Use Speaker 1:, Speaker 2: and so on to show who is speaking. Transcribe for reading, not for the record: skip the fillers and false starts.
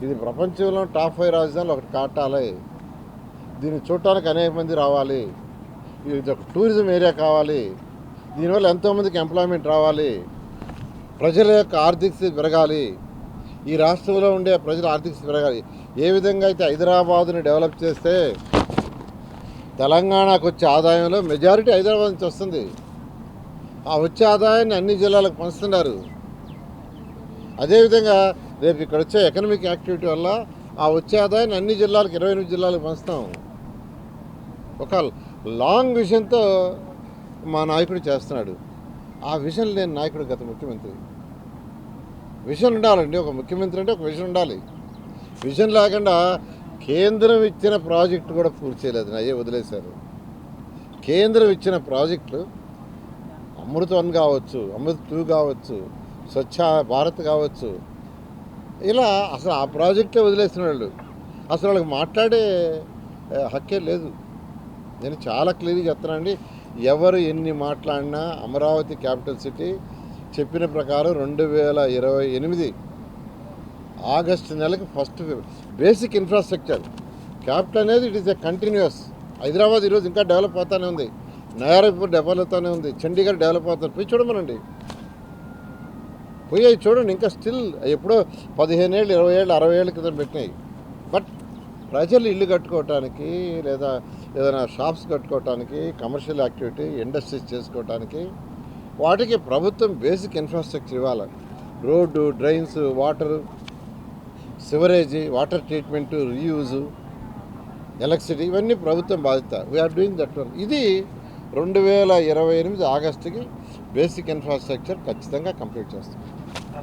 Speaker 1: ఇది ప్రపంచంలో టాప్ 5 రాజధానులు ఒకటి కాటాలి. దీన్ని చూడటానికి అనేక మంది రావాలి. ఇది ఒక టూరిజం ఏరియా కావాలి. దీనివల్ల ఎంతోమందికి ఎంప్లాయ్మెంట్ రావాలి. ప్రజల యొక్క ఆర్థిక స్థితి పెరగాలి. ఈ రాష్ట్రంలో ఉండే ప్రజల ఆర్థిక స్థితి పెరగాలి. ఏ విధంగా అయితే హైదరాబాదుని డెవలప్ చేస్తే తెలంగాణకు వచ్చే ఆదాయంలో మెజారిటీ హైదరాబాద్ నుంచి వస్తుంది. ఆ వచ్చే ఆదాయాన్ని అన్ని జిల్లాలకు పంచుతున్నారు. అదేవిధంగా రేపు ఇక్కడ వచ్చే ఎకనామిక్ యాక్టివిటీ వల్ల ఆ వచ్చే ఆదాయాన్ని అన్ని జిల్లాలకు 28 జిల్లాలకు పంచుతాం. ఒక లాంగ్ విజన్తో మా నాయకుడు చేస్తున్నాడు. ఆ విజన్ లేని నాయకుడు గత ముఖ్యమంత్రి. విజన్ ఉండాలండి. ఒక ముఖ్యమంత్రి అంటే ఒక విజన్ ఉండాలి. విజన్ లేకుండా కేంద్రం ఇచ్చిన ప్రాజెక్టు కూడా పూర్తి చేయలేదు, అయ్యే వదిలేశారు. కేంద్రం ఇచ్చిన ప్రాజెక్టులు అమృత్ 1 కావచ్చు, అమృత్ 2 కావచ్చు, స్వచ్ఛ భారత్ కావచ్చు, ఇలా అసలు ఆ ప్రాజెక్టే వదిలేసిన వాళ్ళు. అసలు వాళ్ళకి మాట్లాడే హక్కే లేదు. నేను చాలా క్లియర్గా చెప్తానండి. ఎవరు ఎన్ని మాట్లాడినా అమరావతి క్యాపిటల్ సిటీ చెప్పిన ప్రకారం 2028 ఆగస్టు నెలకి ఫస్ట్ బేసిక్ ఇన్ఫ్రాస్ట్రక్చర్ క్యాపిటల్ అనేది it is a continuous. Hyderabad ఈరోజు ఇంకా డెవలప్ అవుతూనే ఉంది. నయారా ఇప్పుడు డెవలప్ అవుతూనే ఉంది. చండీగఢ్ డెవలప్ అవుతుంది. పోయి చూడమనండి. పోయి అవి చూడండి. ఇంకా స్టిల్ ఎప్పుడో 15 ఏళ్ళు 20 ఏళ్ళు 60 ఏళ్ళ క్రితం పెట్టినాయి. బట్ ప్రజలు ఇల్లు కట్టుకోవటానికి లేదా ఏదైనా షాప్స్ కట్టుకోవటానికి, కమర్షియల్ యాక్టివిటీ ఇండస్ట్రీస్ చేసుకోవటానికి వాటికి ప్రభుత్వం బేసిక్ ఇన్ఫ్రాస్ట్రక్చర్ ఇవ్వాలి. Road, drains, water, sewerage, water treatment, reuse, electricity, ఇవన్నీ ప్రభుత్వం బాధ్యత. We are doing that one. ఇది 2028 ఆగస్టుకి బేసిక్ ఇన్ఫ్రాస్ట్రక్చర్ ఖచ్చితంగా కంప్లీట్ చేస్తాం.